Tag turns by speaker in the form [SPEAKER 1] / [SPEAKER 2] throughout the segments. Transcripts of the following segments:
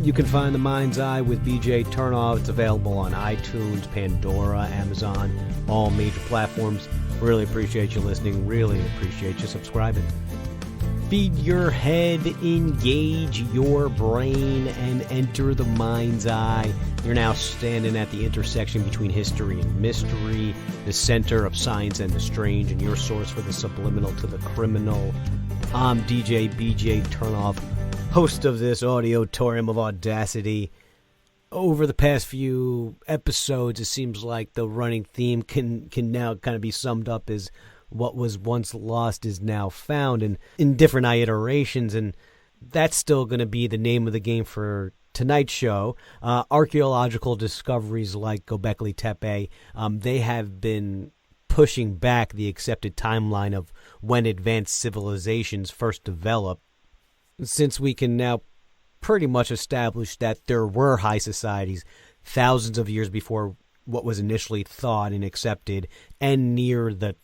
[SPEAKER 1] You can find The Mind's Eye with BJ Turnoff. It's available on iTunes, Pandora, Amazon, all major platforms. Really appreciate you listening. Really appreciate you subscribing. Feed your head, engage your brain, and enter the mind's eye. You're now standing at the intersection between history and mystery, the center of science and the strange, and your source for the subliminal to the criminal. I'm DJ BJ Turnoff, host of this auditorium of audacity. Over the past few episodes, it seems like the running theme can now kind of be summed up as what was once lost is now found, and in different iterations, and that's still going to be the name of the game for tonight's show. Archaeological discoveries like Gobekli Tepe, they have been pushing back the accepted timeline of when advanced civilizations first developed, since we can now pretty much establish that there were high societies thousands of years before what was initially thought and accepted, and near the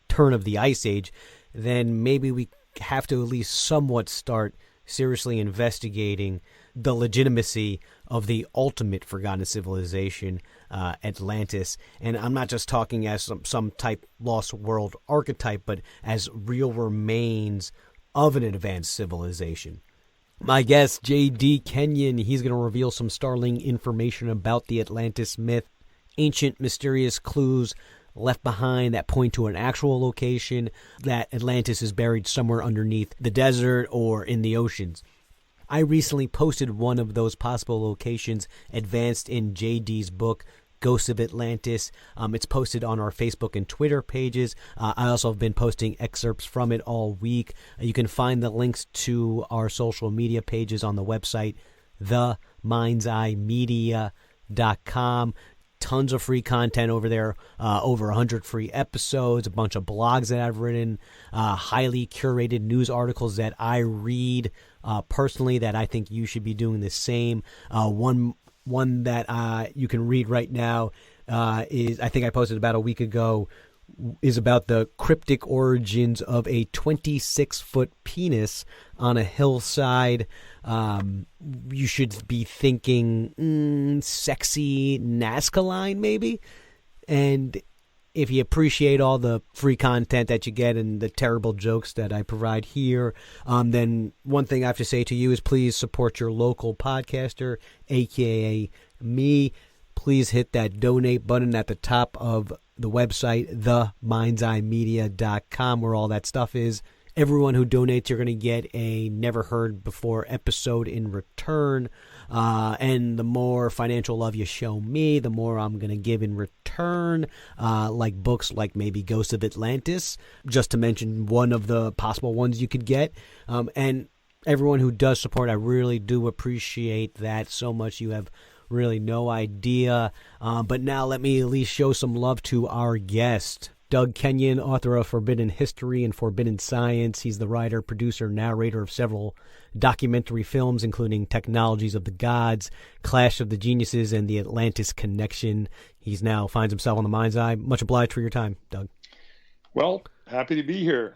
[SPEAKER 1] turn of the Ice Age. Then maybe we have to at least somewhat start seriously investigating the legitimacy of the ultimate forgotten civilization, Atlantis. And I'm not just talking as some type lost world archetype, but as real remains of an advanced civilization. My guest, J.D. Kenyon, he's going to reveal some startling information about the Atlantis myth, ancient mysterious clues left behind that point to an actual location, that Atlantis is buried somewhere underneath the desert or in the oceans. I recently posted one of those possible locations advanced in JD's book, Ghosts of Atlantis. It's posted on our Facebook and Twitter pages. I also have been posting excerpts from it all week. You can find the links to our social media pages on the website, themindseyemedia.com. Tons of free content over there, over 100 free episodes, a bunch of blogs that I've written, highly curated news articles that I read personally that I think you should be doing the same. One that you can read right now is, I think I posted about a week ago, is about the cryptic origins of a 26-foot penis on a hillside. You should be thinking sexy Nazca line, maybe. And if you appreciate all the free content that you get and the terrible jokes that I provide here, then one thing I have to say to you is please support your local podcaster, a.k.a. me. Please hit that donate button at the top of the website, themindseyemedia.com, where all that stuff is. Everyone who donates, you're going to get a never-heard-before episode in return. And the more financial love you show me, the more I'm going to give in return, like books like maybe Ghosts of Atlantis, just to mention one of the possible ones you could get. And everyone who does support, I really do appreciate that so much. You have really no idea. But now let me at least show some love to our guest, Doug Kenyon, author of Forbidden History and Forbidden Science. He's the writer, producer, narrator of several documentary films, including Technologies of the Gods, Clash of the Geniuses, and The Atlantis Connection. He's now finds himself on the Mind's Eye. Much obliged for your time, Doug.
[SPEAKER 2] Well, happy to be here.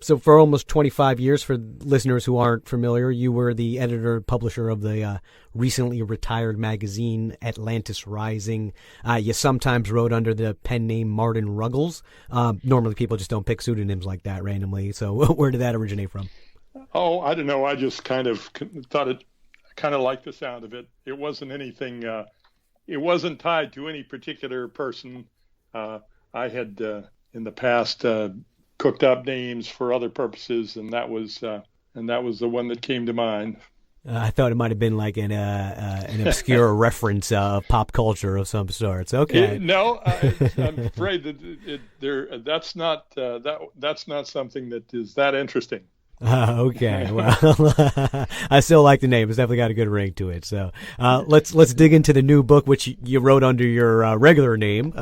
[SPEAKER 1] So for almost 25 years, for listeners who aren't familiar, you were the editor-publisher of the recently retired magazine Atlantis Rising. You sometimes wrote under the pen name Martin Ruggles. Normally people just don't pick pseudonyms like that randomly. So where did that originate from?
[SPEAKER 2] Oh, I don't know. I just kind of thought it, kind of liked the sound of it. It wasn't anything, it wasn't tied to any particular person. I had in the past cooked up names for other purposes, and that was the one that came to mind.
[SPEAKER 1] I thought it might have been like an obscure reference of pop culture of some sorts. Okay.
[SPEAKER 2] No, I'm afraid that that's not something that is that interesting.
[SPEAKER 1] Okay, well, I still like the name. It's definitely got a good ring to it. So let's dig into the new book, which you wrote under your regular name,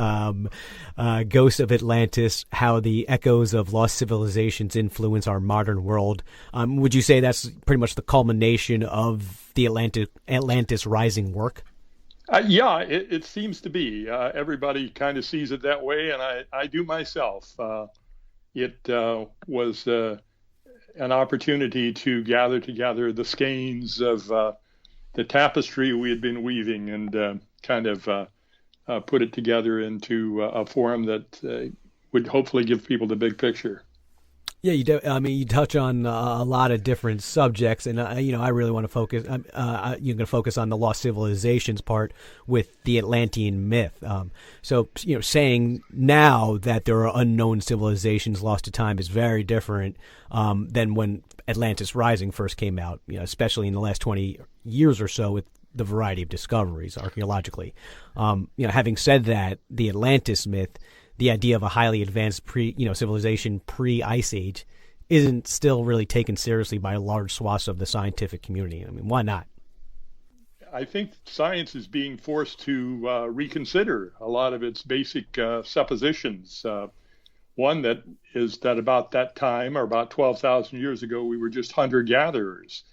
[SPEAKER 1] Ghosts of Atlantis, How the Echoes of Lost Civilizations Influence Our Modern World. Would you say that's pretty much the culmination of the Atlantis Rising work?
[SPEAKER 2] Yeah, it seems to be. Everybody kind of sees it that way, and I do myself. It was an opportunity to gather together the skeins of the tapestry we had been weaving and kind of put it together into a form that would hopefully give people the big picture.
[SPEAKER 1] Yeah, you touch on a lot of different subjects, and I really want to focus. You're going to focus on the lost civilizations part with the Atlantean myth. So, saying now that there are unknown civilizations lost to time is very different than when Atlantis Rising first came out. Especially in the last 20 years or so, with the variety of discoveries archaeologically. Having said that, the Atlantis myth, the idea of a highly advanced civilization pre-Ice Age, isn't still really taken seriously by large swaths of the scientific community. I mean, why not?
[SPEAKER 2] I think science is being forced to reconsider a lot of its basic suppositions. One that is that about that time, or about 12,000 years ago, we were just hunter-gatherers.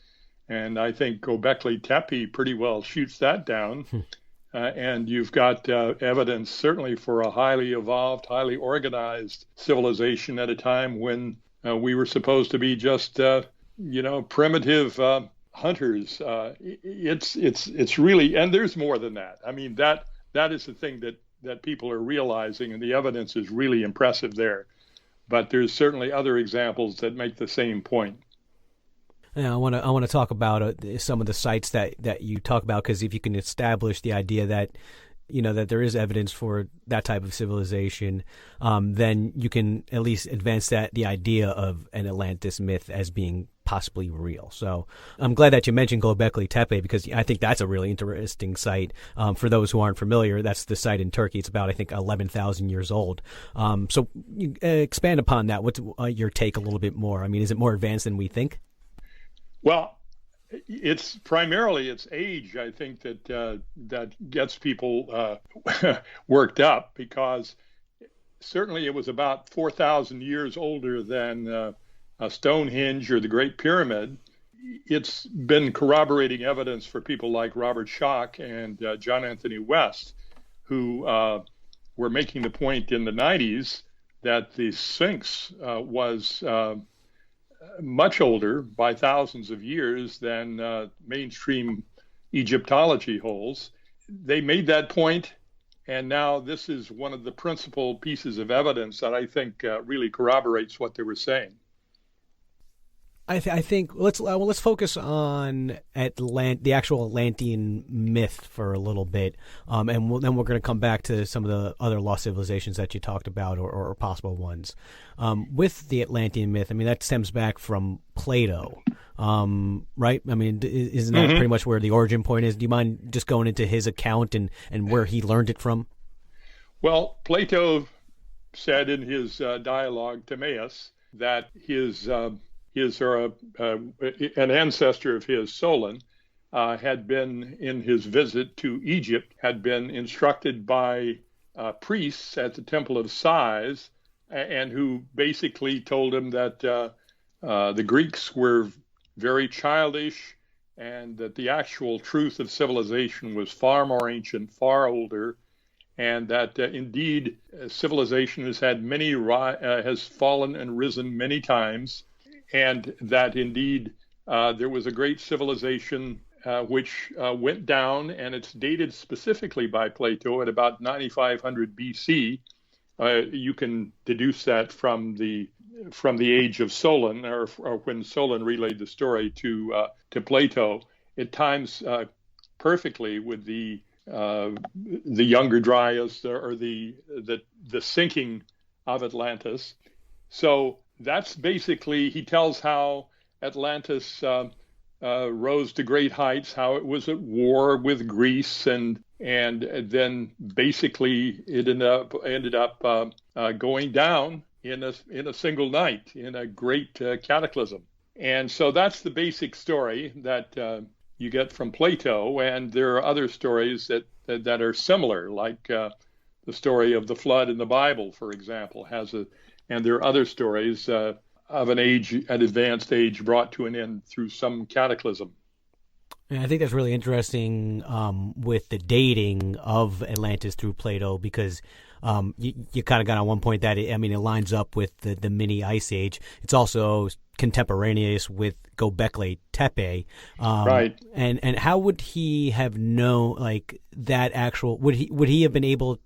[SPEAKER 2] And I think Gobekli Tepe pretty well shoots that down. And you've got evidence certainly for a highly evolved, highly organized civilization at a time when we were supposed to be just, primitive hunters. It's really, and there's more than that. I mean, that is the thing that people are realizing, and the evidence is really impressive there. But there's certainly other examples that make the same point.
[SPEAKER 1] Yeah, I want to talk about some of the sites that you talk about, because if you can establish the idea that that there is evidence for that type of civilization, then you can at least advance the idea of an Atlantis myth as being possibly real. So I'm glad that you mentioned Gobekli Tepe, because I think that's a really interesting site. For those who aren't familiar, that's the site in Turkey. It's about, I think, 11,000 years old. So expand upon that. What's your take a little bit more? I mean, is it more advanced than we think?
[SPEAKER 2] Well, it's primarily its age, I think, that gets people worked up, because certainly it was about 4,000 years older than Stonehenge or the Great Pyramid. It's been corroborating evidence for people like Robert Schoch and John Anthony West, who were making the point in the 90s that the Sphinx was much older by thousands of years than mainstream Egyptology holds. They made that point, and now this is one of the principal pieces of evidence that I think really corroborates what they were saying.
[SPEAKER 1] I think let's focus on the actual Atlantean myth for a little bit, and then we're going to come back to some of the other lost civilizations that you talked about, or possible ones. With the Atlantean myth, I mean, that stems back from Plato, right? I mean, isn't that pretty much where the origin point is? Do you mind just going into his account and where he learned it from?
[SPEAKER 2] Well, Plato said in his dialogue Timaeus that an ancestor of his, Solon, had been, in his visit to Egypt, had been instructed by priests at the Temple of Size, and who basically told him that the Greeks were very childish, and that the actual truth of civilization was far more ancient, far older, and that indeed civilization has fallen and risen many times. And that indeed there was a great civilization which went down, and it's dated specifically by Plato at about 9500 BC. You can deduce that from the age of Solon, or when Solon relayed the story to Plato. It times perfectly with the Younger Dryas, or the sinking of Atlantis. So that's basically, he tells how Atlantis rose to great heights, how it was at war with Greece, and then basically it ended up going down in a single night, in a great cataclysm. And so that's the basic story that you get from Plato, and there are other stories that are similar, like the story of the flood in the Bible, for example, and there are other stories of an advanced age brought to an end through some cataclysm.
[SPEAKER 1] And I think that's really interesting with the dating of Atlantis through Plato, because you kind of got on one point that it lines up with the mini ice age. It's also contemporaneous with Gobekli Tepe.
[SPEAKER 2] Right.
[SPEAKER 1] And how would he have known, like, that actual? Would he have been able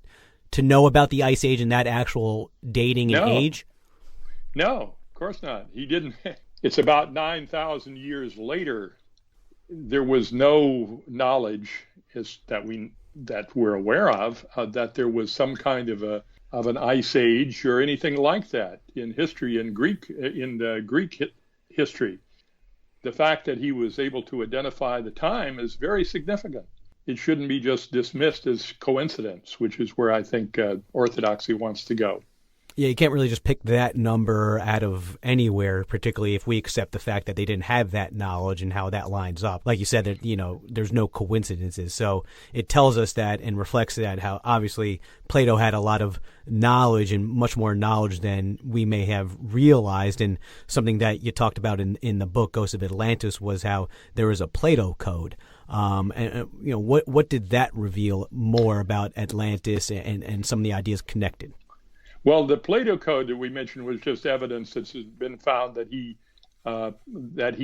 [SPEAKER 1] to know about the ice age and that actual dating and age?
[SPEAKER 2] No, of course not. He didn't. It's about 9,000 years later. There was no knowledge that we're aware of that there was some kind of an ice age or anything like that in history, in Greek history. The fact that he was able to identify the time is very significant. It shouldn't be just dismissed as coincidence, which is where I think orthodoxy wants to go.
[SPEAKER 1] Yeah, you can't really just pick that number out of anywhere, particularly if we accept the fact that they didn't have that knowledge and how that lines up. Like you said, that there's no coincidences. So it tells us that and reflects that how obviously Plato had a lot of knowledge and much more knowledge than we may have realized. And something that you talked about in the book Ghosts of Atlantis was how there was a Plato Code. What did that reveal more about Atlantis and some of the ideas connected?
[SPEAKER 2] Well, the Plato Code that we mentioned was just evidence that's been found that he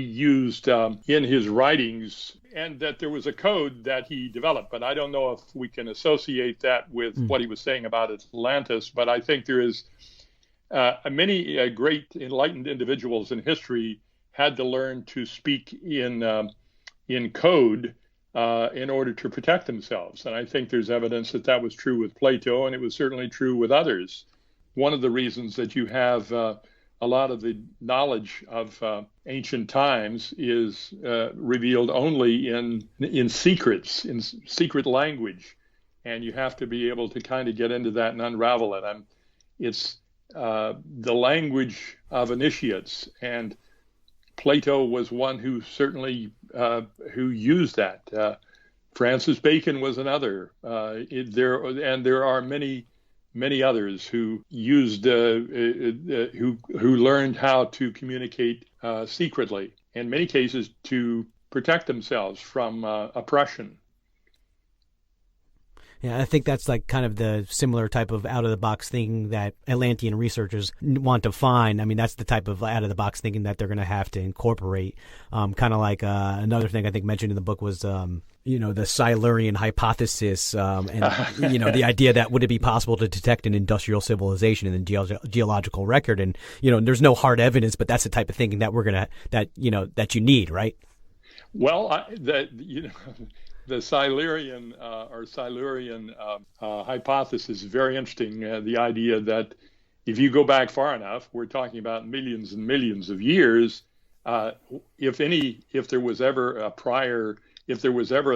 [SPEAKER 2] used in his writings, and that there was a code that he developed. But I don't know if we can associate that with what he was saying about Atlantis. But I think there is many great enlightened individuals in history had to learn to speak in code in order to protect themselves. And I think there's evidence that was true with Plato, and it was certainly true with others. One of the reasons that you have a lot of the knowledge of ancient times is revealed only in secrets, in secret language, and you have to be able to kind of get into that and unravel it. It's the language of initiates, and Plato was one who certainly who used that. Francis Bacon was another. There are many others who used who learned how to communicate secretly, in many cases to protect themselves from oppression.
[SPEAKER 1] Yeah, I think that's like kind of the similar type of out-of-the-box thinking that Atlantean researchers want to find. I mean, that's the type of out-of-the-box thinking that they're going to have to incorporate. Kind of like another thing I think mentioned in the book was, the Scilurian Hypothesis, and, the idea that would it be possible to detect an industrial civilization in the geological record? And, there's no hard evidence, but that's the type of thinking that that you need, right?
[SPEAKER 2] Well, the Scilurian hypothesis is very interesting. The idea that if you go back far enough, we're talking about millions and millions of years. If there was ever a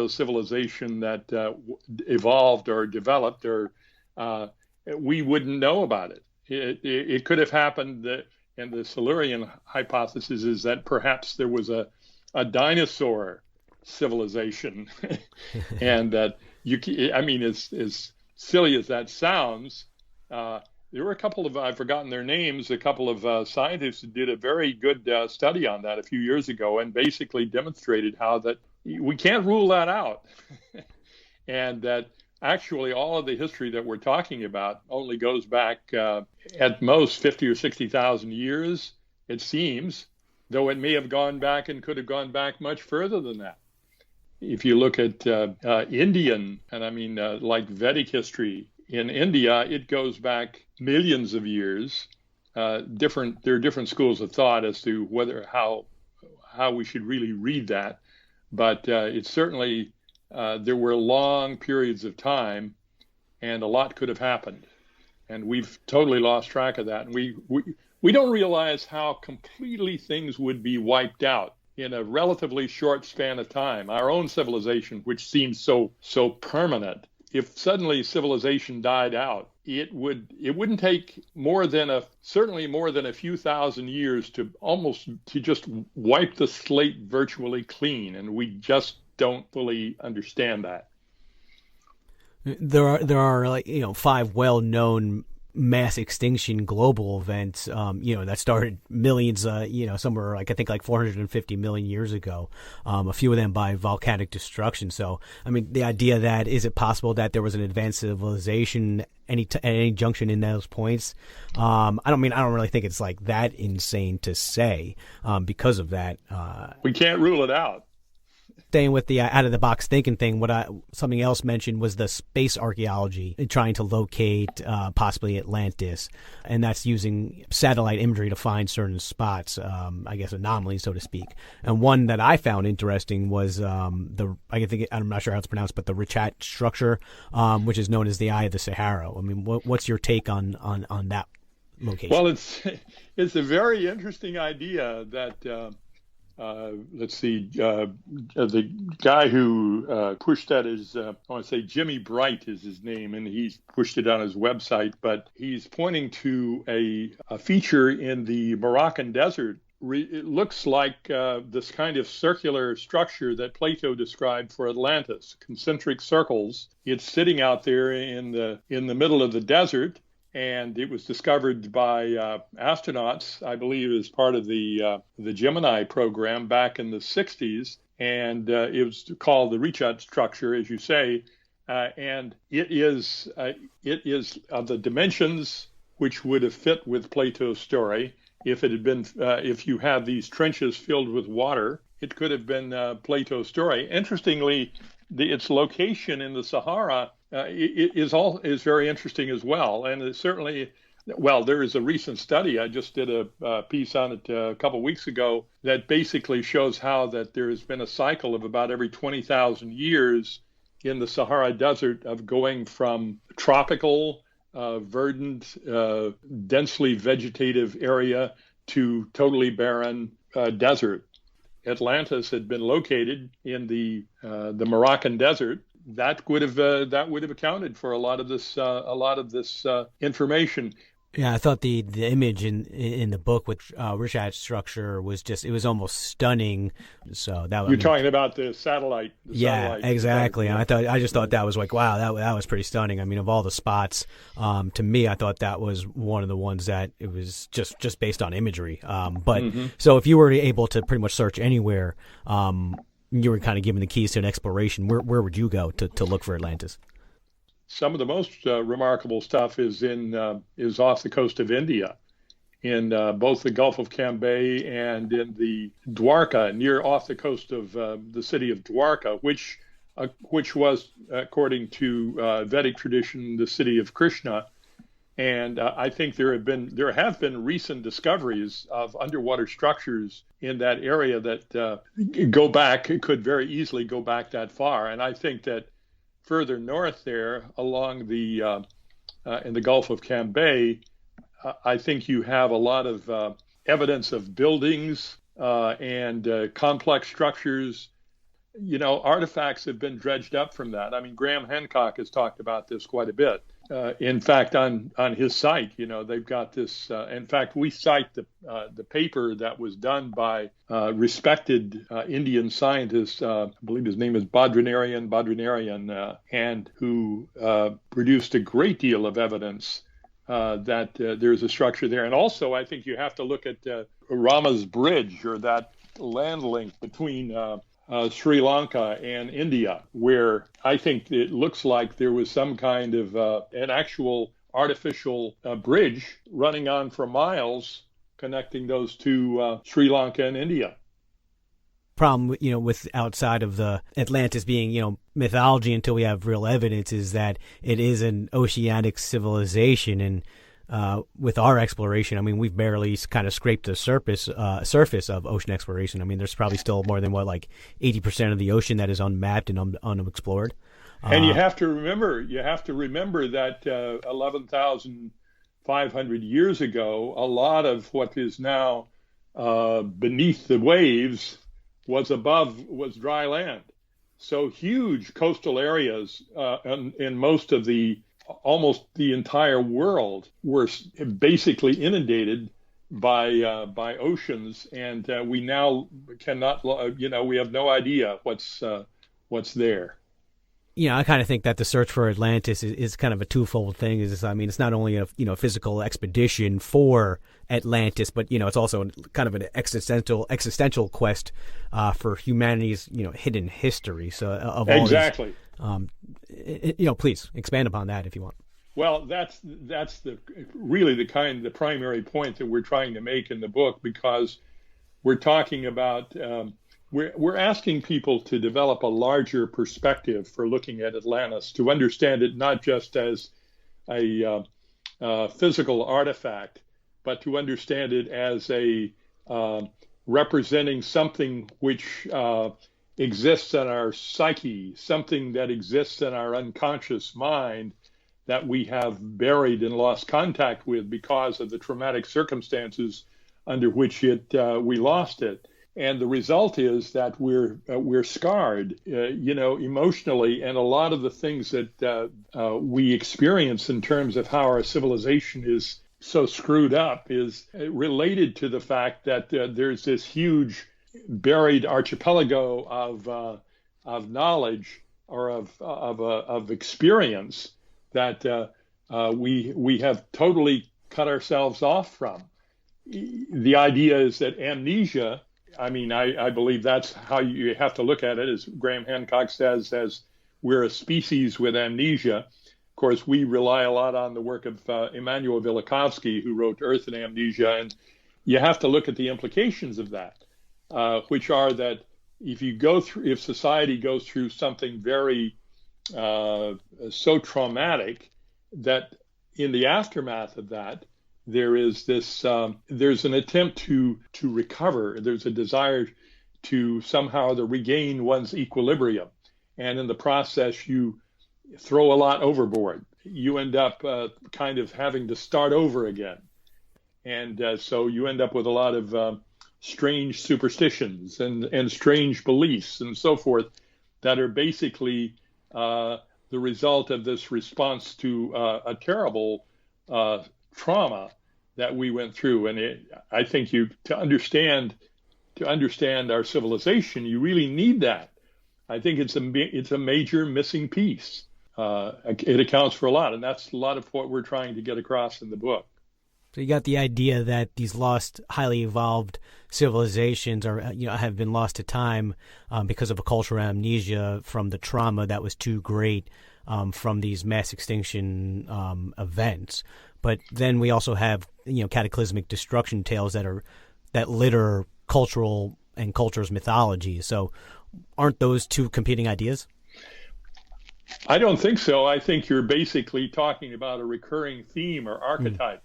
[SPEAKER 2] civilization that evolved or developed, or we wouldn't know about it. It could have happened that, and the Scilurian hypothesis is that perhaps there was a dinosaur civilization, and that as silly as that sounds, there were a couple of, I've forgotten their names, a couple of scientists who did a very good study on that a few years ago, and basically demonstrated how that we can't rule that out, and that actually all of the history that we're talking about only goes back at most 50 or 60,000 years, it seems, though it may have gone back and could have gone back much further than that. If you look at Indian, and like Vedic history in India, it goes back millions of years. There are different schools of thought as to how we should really read that, but it's certainly there were long periods of time, and a lot could have happened, and we've totally lost track of that, and we don't realize how completely things would be wiped out in a relatively short span of time. Our own civilization, which seems so permanent, if suddenly civilization died out, it wouldn't take certainly more than a few thousand years to just wipe the slate virtually clean, and we just don't fully understand that.
[SPEAKER 1] There are 5 well-known mass extinction global events, that started millions, somewhere like I think like 450 million years ago. A few of them by volcanic destruction. So, I mean, the idea that is it possible that there was an advanced civilization at any junction in those points? I don't really think it's like that insane to say because of that.
[SPEAKER 2] We can't rule it out.
[SPEAKER 1] Staying with the out of the box thinking thing, something else mentioned was the space archaeology, trying to locate possibly Atlantis, and that's using satellite imagery to find certain spots, I guess anomalies, so to speak. And one that I found interesting was I'm not sure how it's pronounced, but the Richat structure, which is known as the Eye of the Sahara. I mean, what's your take on that location?
[SPEAKER 2] Well, it's a very interesting idea that. Let's see, the guy who pushed that is, I want to say Jimmy Bright is his name, and he's pushed it on his website, but he's pointing to a feature in the Moroccan desert. It looks like this kind of circular structure that Plato described for Atlantis, concentric circles. It's sitting out there in the middle of the desert. And it was discovered by astronauts, I believe, as part of the Gemini program back in the 60s. And it was called the Richat structure, as you say. And it is of the dimensions which would have fit with Plato's story. If it had been, if you have these trenches filled with water, it could have been Plato's story. Interestingly, its location in the Sahara is very interesting as well. And it certainly, there is a recent study. I just did a piece on it a couple of weeks ago that basically shows how that there has been a cycle of about every 20,000 years in the Sahara Desert of going from tropical, verdant, densely vegetative area to totally barren desert. Atlantis had been located in the Moroccan desert. That would have accounted for a lot of this information.
[SPEAKER 1] Yeah, I thought the image in the book with Richat's structure was it was almost stunning. So
[SPEAKER 2] you're talking about the satellite.
[SPEAKER 1] Satellite exactly. And I just thought that was like, wow, that was pretty stunning. I mean, of all the spots, to me, I thought that was one of the ones that it was just based on imagery. So if you were able to pretty much search anywhere, you were kind of given the keys to an exploration, where would you go to look for Atlantis?
[SPEAKER 2] Some of the most remarkable stuff is off the coast of India, in both the Gulf of Cambay and in the Dwarka, off the coast of the city of Dwarka, which was, according to Vedic tradition, the city of Krishna. And I think there have been recent discoveries of underwater structures in that area that could very easily go back that far. And I think that further north there, along in the Gulf of Cambay, I think you have a lot of evidence of buildings and complex structures. Artifacts have been dredged up from that. I mean, Graham Hancock has talked about this quite a bit. In fact, on his site, they've got this. In fact, we cite the paper that was done by respected Indian scientist, I believe his name is Badrinarayan, and who produced a great deal of evidence that there's a structure there. And also, I think you have to look at Rama's Bridge, or that land link between Sri Lanka and India, where I think it looks like there was some kind of an actual artificial bridge running on for miles connecting those two, Sri Lanka and India.
[SPEAKER 1] Problem, with outside of the Atlantis being, mythology until we have real evidence, is that it is an oceanic civilization. And with our exploration, I mean, we've barely kind of scraped the surface of ocean exploration. I mean, there's probably still more than 80% of the ocean that is unmapped and unexplored.
[SPEAKER 2] And you have to remember that 11,500 years ago, a lot of what is now beneath the waves was dry land. So huge coastal areas in almost the entire world were basically inundated by oceans, and we now cannot, we have no idea what's there.
[SPEAKER 1] I kind of think that the search for Atlantis is kind of a twofold thing. It's not only a physical expedition for Atlantis, but it's also kind of an existential quest for humanity's hidden history. So of all
[SPEAKER 2] exactly.
[SPEAKER 1] Please expand upon that if you want.
[SPEAKER 2] Well, that's the primary point that we're trying to make in the book, because we're talking about. We're asking people to develop a larger perspective for looking at Atlantis, to understand it not just as a physical artifact, but to understand it as a representing something which exists in our psyche, something that exists in our unconscious mind that we have buried and lost contact with because of the traumatic circumstances under which we lost it. And the result is that we're scarred, emotionally, and a lot of the things that we experience in terms of how our civilization is so screwed up is related to the fact that there's this huge buried archipelago of knowledge or of experience that we have totally cut ourselves off from. The idea is that amnesia. I believe that's how you have to look at it, as Graham Hancock says, as we're a species with amnesia. Of course, we rely a lot on the work of Immanuel Velikovsky, who wrote Earth and Amnesia, and you have to look at the implications of that, which are that if society goes through something very so traumatic, that in the aftermath of that, there is there's an attempt to recover. There's a desire to somehow regain one's equilibrium. And in the process, you throw a lot overboard. You end up kind of having to start over again. And so you end up with a lot of strange superstitions and strange beliefs and so forth that are basically the result of this response to a terrible trauma that we went through. And I think to understand our civilization, you really need that. I think it's a major missing piece. It accounts for a lot, and that's a lot of what we're trying to get across in the book.
[SPEAKER 1] So you got the idea that these lost, highly evolved civilizations have been lost to time because of a cultural amnesia from the trauma that was too great from these mass extinction events. But then we also have cataclysmic destruction tales that litter culture's mythology. So aren't those two competing ideas?
[SPEAKER 2] I don't think so. I think you're basically talking about a recurring theme or archetype,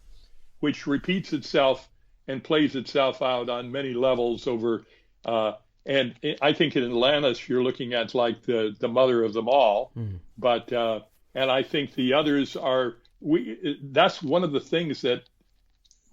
[SPEAKER 2] which repeats itself and plays itself out on many levels over. And I think in Atlantis, you're looking at like the mother of them all. But and I think the others are. That's one of the things that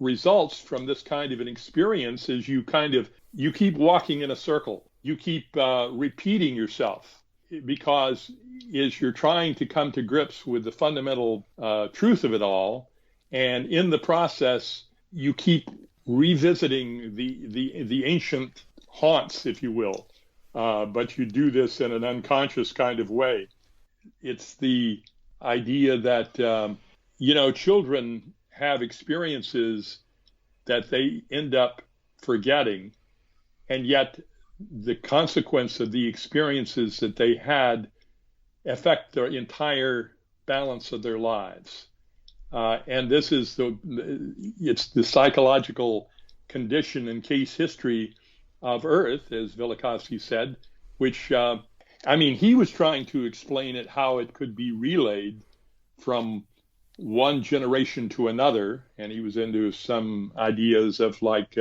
[SPEAKER 2] results from this kind of an experience is you keep walking in a circle. You keep repeating yourself, because you're trying to come to grips with the fundamental truth of it all. And in the process, you keep revisiting the ancient haunts, if you will. But you do this in an unconscious kind of way. It's the idea that, children have experiences that they end up forgetting, and yet the consequence of the experiences that they had affect the entire balance of their lives. And this is it's the psychological condition and case history of Earth, as Velikovsky said, which, he was trying to explain it, how it could be relayed from one generation to another. And he was into some ideas of like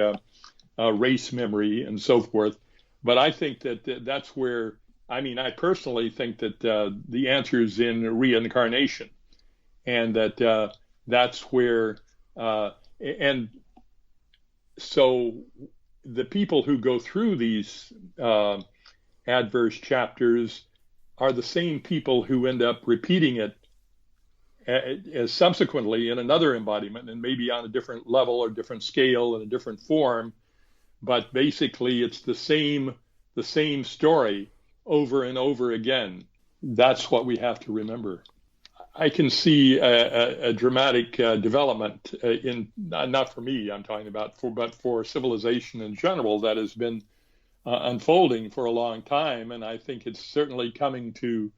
[SPEAKER 2] race memory and so forth. But I think that's where, I personally think that the answer is in reincarnation, and that that's where, and so the people who go through these adverse chapters are the same people who end up repeating it as subsequently in another embodiment, and maybe on a different level or different scale and a different form. But basically, it's the same story over and over again, that's what we have to remember. I can see a dramatic development in, not for me, I'm talking about, but for civilization in general that has been unfolding for a long time, and I think it's certainly coming to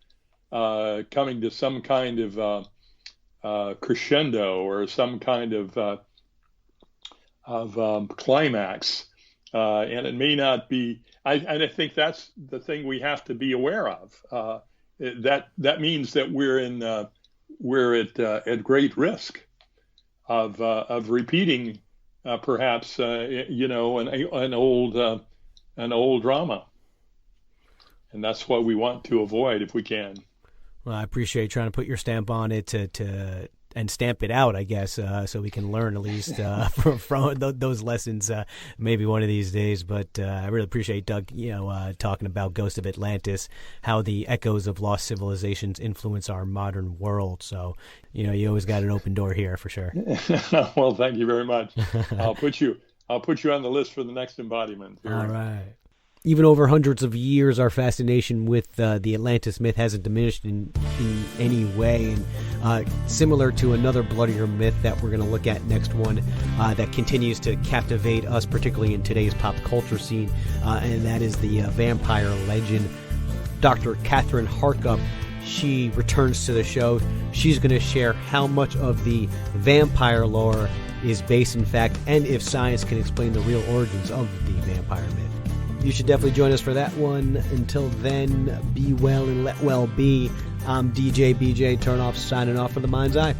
[SPEAKER 2] some kind of crescendo or some kind of climax, and it may not be. I think that's the thing we have to be aware of. That means that we're at great risk of repeating perhaps an old drama, and that's what we want to avoid if we can.
[SPEAKER 1] Well, I appreciate trying to put your stamp on it and stamp it out, I guess, so we can learn at least from those lessons maybe one of these days. But I really appreciate Doug, talking about Ghost of Atlantis, how the echoes of lost civilizations influence our modern world. So, you always got an open door here for sure.
[SPEAKER 2] Well, thank you very much. I'll put you on the list for the next embodiment.
[SPEAKER 1] All right. Even over hundreds of years, our fascination with the Atlantis myth hasn't diminished in any way. And similar to another bloodier myth that we're going to look at next one that continues to captivate us, particularly in today's pop culture scene, and that is the vampire legend. Dr. Catherine Harkup, she returns to the show. She's going to share how much of the vampire lore is based in fact, and if science can explain the real origins of the vampire myth. You should definitely join us for that one. Until then, be well and let well be. I'm DJ BJ Turnoff signing off for The Mind's Eye.